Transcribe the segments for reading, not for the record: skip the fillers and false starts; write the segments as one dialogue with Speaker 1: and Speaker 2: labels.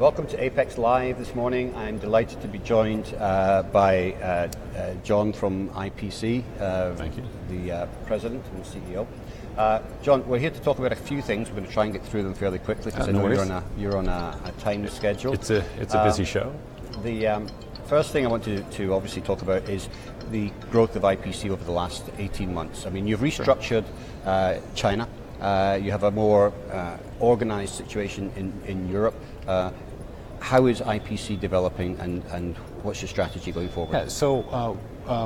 Speaker 1: Welcome to Apex Live this morning. I'm delighted to be joined by John from IPC.
Speaker 2: Thank you.
Speaker 1: The President and CEO. John, we're here to talk about a few things. We're going to try and get through them fairly quickly because I know you're on a time schedule.
Speaker 2: It's a busy show.
Speaker 1: The first thing I want to obviously talk about is the growth of IPC over the last 18 months. I mean, you've restructured China. You have a more organized situation in Europe. How is IPC developing and what's your strategy going forward?
Speaker 2: Yeah, so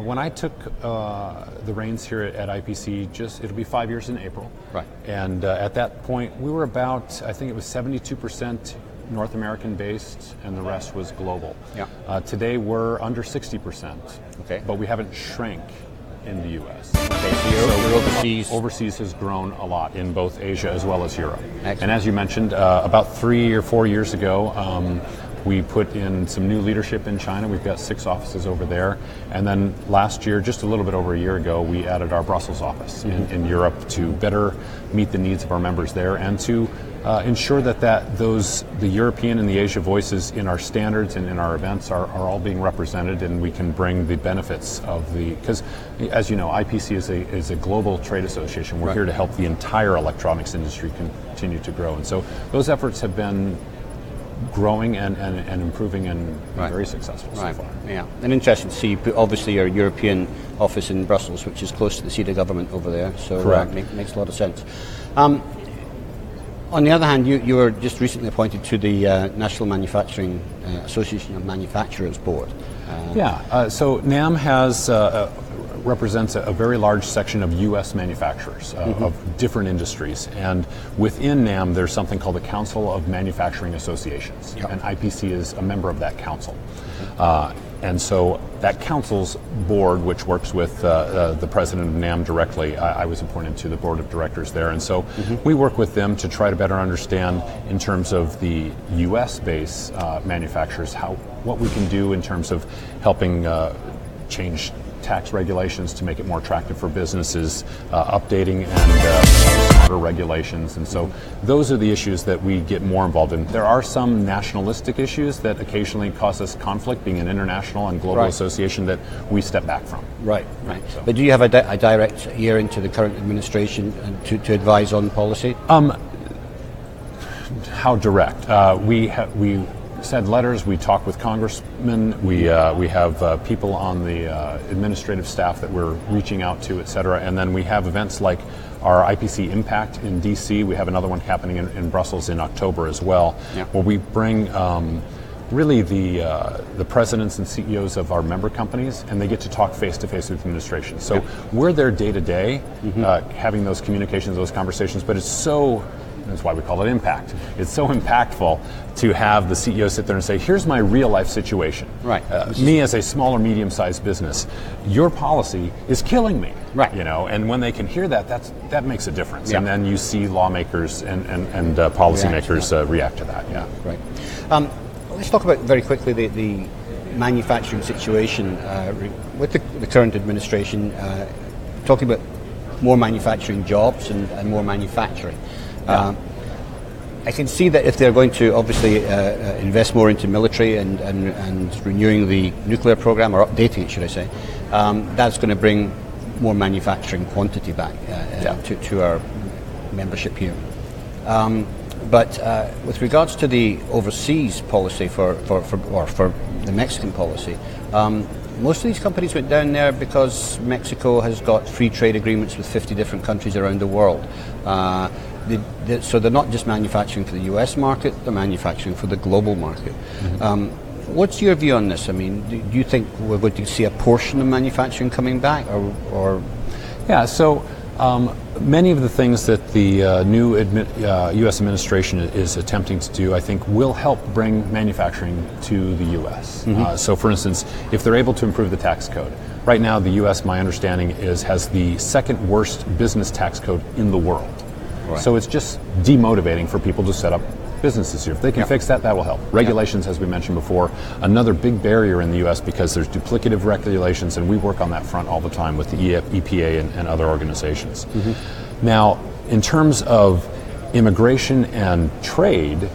Speaker 2: when I took the reins here at IPC, it'll be 5 years in April.
Speaker 1: Right.
Speaker 2: And at that point, we were about, I think it was 72% North American based and the rest was global.
Speaker 1: Yeah.
Speaker 2: Today we're under 60%.
Speaker 1: Okay.
Speaker 2: But we haven't shrank in the U.S.
Speaker 1: Okay, so you're overseas.
Speaker 2: Overseas has grown a lot in both Asia as well as Europe.
Speaker 1: Excellent.
Speaker 2: And as you mentioned, about 3 or 4 years ago, we put in some new leadership in China. We've got 6 offices over there. And then last year, just a little bit over a year ago, we added our Brussels office in Europe to better meet the needs of our members there and to ensure that the European and the Asia voices in our standards and in our events are all being represented, and we can bring the benefits of because as you know, IPC is a global trade association. We're here to help the entire electronics industry continue to grow. And so those efforts have been growing and improving and very successful so far.
Speaker 1: Yeah, and interesting to see, obviously, your European office in Brussels, which is close to the seat of government over there. So makes a lot of sense. On the other hand, you were just recently appointed to the National Manufacturing Association of Manufacturers Board.
Speaker 2: So NAM represents a very large section of U.S. manufacturers of different industries. And within NAM, there's something called the Council of Manufacturing Associations. Yep. And IPC is a member of that council. And so that council's board, which works with the president of NAM directly, I was appointed to the board of directors there. And so we work with them to try to better understand, in terms of the U.S.-based manufacturers, what we can do in terms of helping change tax regulations to make it more attractive for businesses, updating and smarter regulations. And so those are the issues that we get more involved in. There are some nationalistic issues that occasionally cause us conflict, being an international and global association, that we step back from.
Speaker 1: Right. So. But do you have a direct ear into the current administration to advise on policy?
Speaker 2: How direct? We send letters, we talk with congressmen, we have people on the administrative staff that we're reaching out to, et cetera, and then we have events like our IPC Impact in DC. We have another one happening in Brussels in October as well, where we bring really the presidents and CEOs of our member companies, and they get to talk face-to-face with the administration. So we're there day-to-day, having those communications, those conversations, but that's why we call it Impact. It's so impactful to have the CEO sit there and say, here's my real life situation. Me as a small or medium-sized business, your policy is killing me. And when they can hear that makes a difference. And then you see lawmakers and policymakers react to that.
Speaker 1: Let's talk about very quickly the manufacturing situation with the current administration, talking about more manufacturing jobs and more manufacturing. I can see that if they're going to obviously invest more into military and renewing the nuclear program, or updating it, should I say, that's going to bring more manufacturing quantity back to our membership here. But with regards to the overseas policy for the Mexican policy, most of these companies went down there because Mexico has got free trade agreements with 50 different countries around the world. So they're not just manufacturing for the US market, they're manufacturing for the global market. What's your view on this? I mean, do you think we're going to see a portion of manufacturing coming back, or?
Speaker 2: So many of the things that the new U.S. administration is attempting to do, I think, will help bring manufacturing to the U.S. So, for instance, if they're able to improve the tax code, right now the U.S., my understanding has the second worst business tax code in the world. So it's just demotivating for people to set up businesses here. If they can fix that, that will help. Regulations, as we mentioned before, another big barrier in the U.S. because there's duplicative regulations, and we work on that front all the time with the EPA and other organizations. Now, in terms of immigration and trade,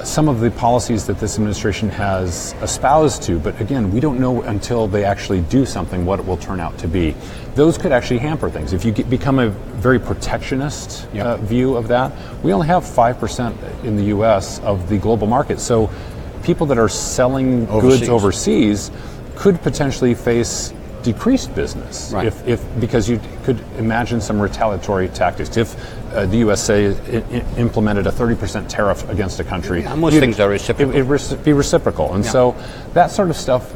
Speaker 2: some of the policies that this administration has espoused to, but again, we don't know until they actually do something what it will turn out to be. Those could actually hamper things. If you become a very protectionist view of that, we only have 5% in the U.S. of the global market. So people that are selling goods overseas could potentially face decreased business because you could imagine some retaliatory tactics. If the U.S. say implemented a 30% tariff against a country,
Speaker 1: most things are reciprocal.
Speaker 2: It'd be reciprocal, and so that sort of stuff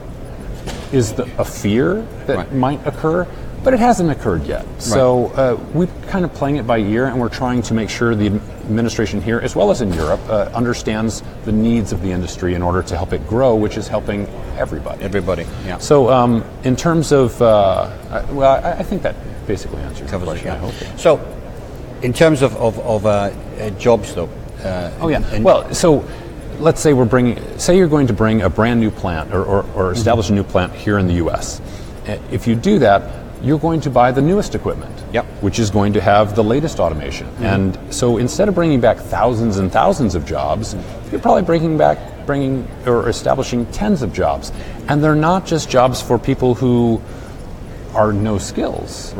Speaker 2: is a fear that might occur, but it hasn't occurred yet. So we're kind of playing it by ear, and we're trying to make sure the administration here, as well as in Europe, understands the needs of the industry in order to help it grow, which is helping everybody.
Speaker 1: Yeah.
Speaker 2: So in terms of, I think that basically answers the question. I hope.
Speaker 1: So, in terms of jobs, though.
Speaker 2: Well, so let's say you're going to bring a brand new plant or establish a new plant here in the U.S. If you do that, you're going to buy the newest equipment, which is going to have the latest automation. And so instead of bringing back thousands and thousands of jobs, you're probably bringing or establishing tens of jobs. And they're not just jobs for people who are no skills.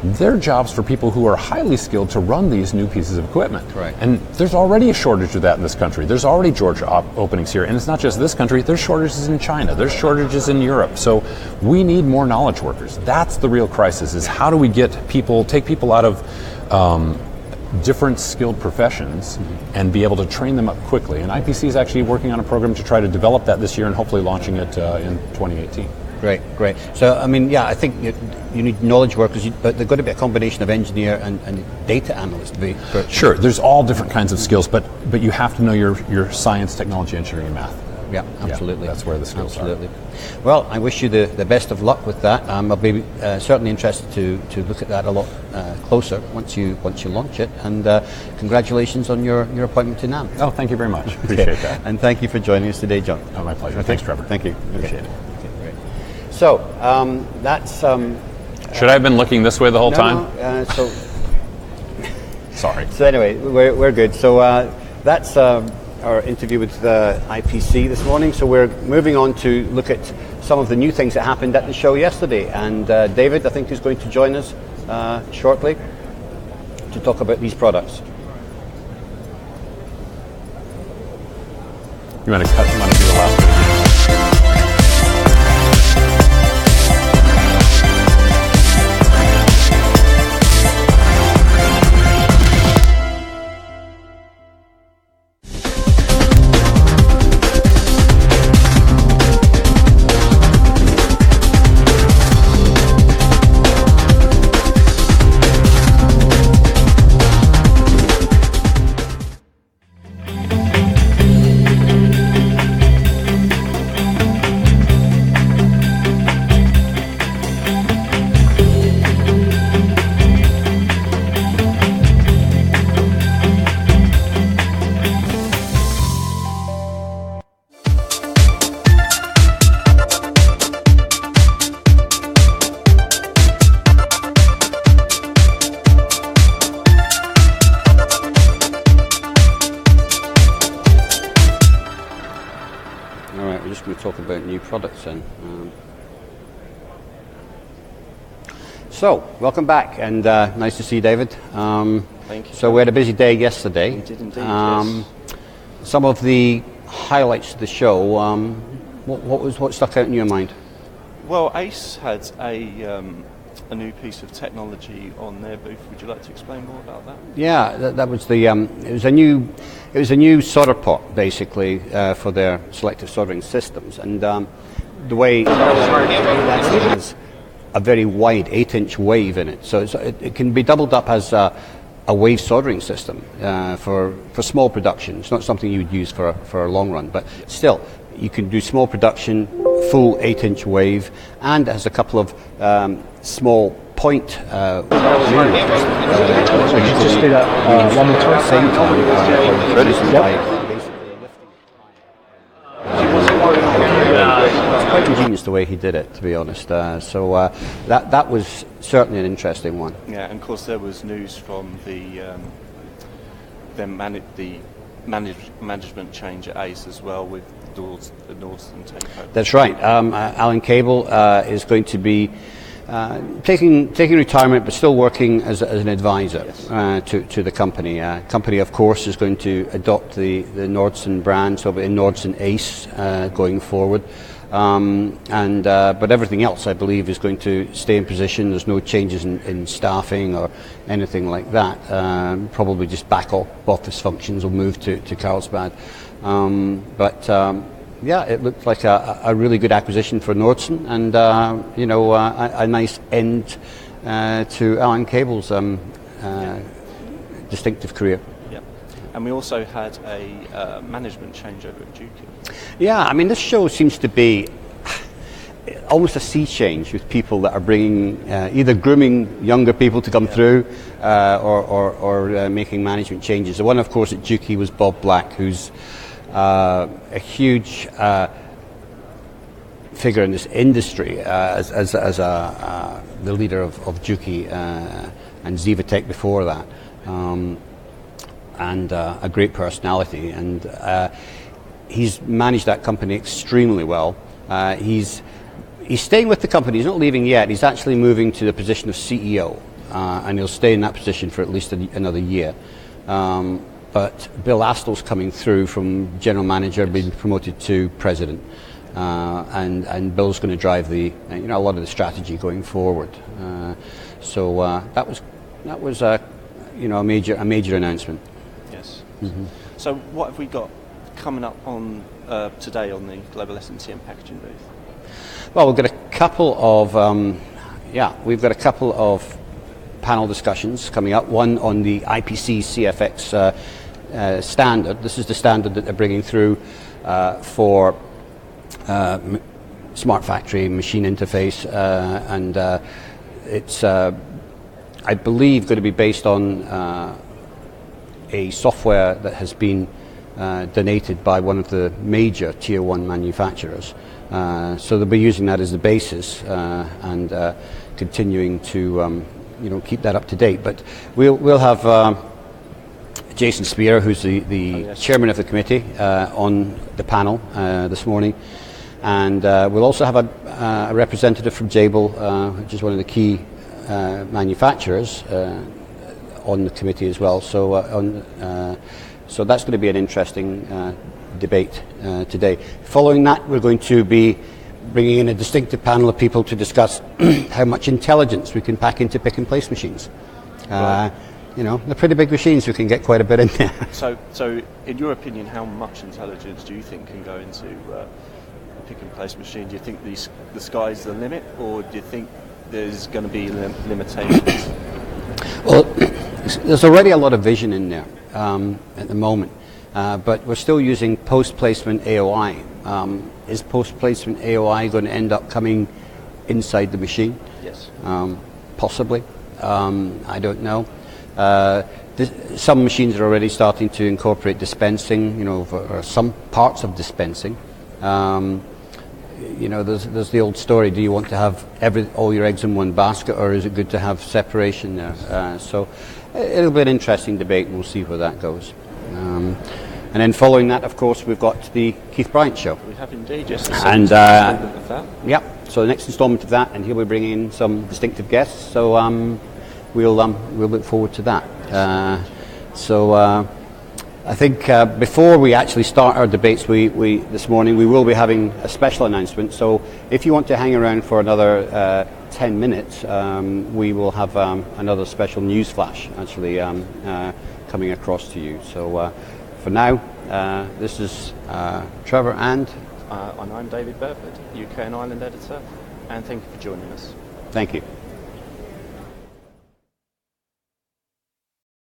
Speaker 2: They're jobs for people who are highly skilled to run these new pieces of equipment. And there's already a shortage of that in this country. There's already Georgia openings here. And it's not just this country. There's shortages in China. There's shortages in Europe. So we need more knowledge workers. That's the real crisis, is how do we take people out of different skilled professions and be able to train them up quickly. And IPC is actually working on a program to try to develop that this year and hopefully launching it in 2018.
Speaker 1: Great. So, I mean, I think you need knowledge workers, but they've got to be a combination of engineer and data analyst.
Speaker 2: Sure, there's all different kinds of skills, but you have to know your science, technology, engineering, and math.
Speaker 1: Yeah, absolutely.
Speaker 2: That's where the skills are.
Speaker 1: Well, I wish you the best of luck with that. I'll be certainly interested to look at that a lot closer once you launch it. And congratulations on your appointment to NAM.
Speaker 2: Oh, thank you very much. Appreciate that.
Speaker 1: And thank you for joining us today, John.
Speaker 2: Oh, my pleasure. Thanks, Trevor.
Speaker 1: Thank you.
Speaker 2: Appreciate it.
Speaker 1: So, that's...
Speaker 2: Should I have been looking this way the whole time?
Speaker 1: No,
Speaker 2: Sorry.
Speaker 1: So anyway, we're good. So that's our interview with IPC this morning. So we're moving on to look at some of the new things that happened at the show yesterday. And David, I think, is going to join us shortly to talk about these products.
Speaker 2: You want to do the last one?
Speaker 1: Talk about new products then. So, welcome back, and nice to see you, David.
Speaker 3: Thank you.
Speaker 1: So we had a busy day yesterday.
Speaker 3: We did indeed, yes.
Speaker 1: Some of the highlights of the show, what stuck out in your mind?
Speaker 3: Well, ACE had a new piece of technology on their booth. Would you like to explain more about that?
Speaker 1: Yeah, that was the. It was a new solder pot, basically, for their selective soldering systems, and the way that has a very wide 8-inch wave in it, so it can be doubled up as a wave soldering system for small production. It's not something you would use for a long run, but still, you can do small production, full 8-inch wave, and it has a couple of small point
Speaker 4: just do that one more time.
Speaker 1: Same time. It's quite ingenious the way he did it, to be honest. So that was certainly an interesting one.
Speaker 3: Yeah, and of course there was news from the management change at ACE as well with the Nordson takeover.
Speaker 1: That's right. Alan Cable is going to be taking retirement, but still working as an advisor to the company. Company, of course, is going to adopt the Nordson brand, so in Nordson ACE going forward. But everything else, I believe, is going to stay in position. There's no changes in staffing or anything like that. Probably just back office functions will move to Carlsbad. Yeah, it looked like a really good acquisition for Nordson, and a nice end to Alan Cable's distinctive career.
Speaker 3: And we also had a management changeover at Juki.
Speaker 1: Yeah, I mean, this show seems to be almost a sea change with people that are bringing, either grooming younger people to come through or making management changes. The one, of course, at Juki was Bob Black, who's a huge figure in this industry as the leader of Juki and Zevatech before that. And a great personality, and he's managed that company extremely well. He's staying with the company. He's not leaving yet. He's actually moving to the position of CEO, and he'll stay in that position for at least another year. But Bill Astl's coming through from general manager, being promoted to president, and Bill's going to drive a lot of the strategy going forward. So that was a major announcement.
Speaker 3: Yes. Mm-hmm. So what have we got coming up on today on the Global S&T and Packaging booth?
Speaker 1: Well, we've got a couple of panel discussions coming up. One on the IPC CFX standard. This is the standard that they're bringing through for smart factory machine interface, and it's I believe going to be based on a software that has been donated by one of the major tier 1 manufacturers. So they'll be using that as the basis and continuing to keep that up to date. But we'll have Jason Spear, who's the chairman of the committee, on the panel this morning, and we'll also have a representative from Jabil, which is one of the key manufacturers, on the committee as well. So that's going to be an interesting debate today. Following that, we're going to be bringing in a distinctive panel of people to discuss how much intelligence we can pack into pick and place machines. Right. They're pretty big machines. We can get quite a bit in there.
Speaker 3: So in your opinion, how much intelligence do you think can go into a pick and place machine? Do you think the sky's the limit, or do you think there's going to be limitations?
Speaker 1: Well, there's already a lot of vision in there at the moment, but we're still using post-placement AOI. Is post-placement AOI going to end up coming inside the machine?
Speaker 3: Yes.
Speaker 1: Possibly. I don't know. Some machines are already starting to incorporate dispensing, or some parts of dispensing. There's the old story: do you want to have all your eggs in one basket, or is it good to have separation there? So it'll be an interesting debate, and we'll see where that goes. And then following that, of course, we've got the Keith Bryant show.
Speaker 3: We have indeed, yes.
Speaker 1: And
Speaker 3: of that.
Speaker 1: Yeah, so the next instalment of that, and he'll be bringing in some distinctive guests. So we'll look forward to that. I think before we actually start our debates this morning, we will be having a special announcement. So if you want to hang around for another 10 minutes, we will have another special news flash actually coming across to you. So for now, this is Trevor and
Speaker 3: I'm David Burford, UK and Ireland editor, and thank you for joining us.
Speaker 1: Thank you.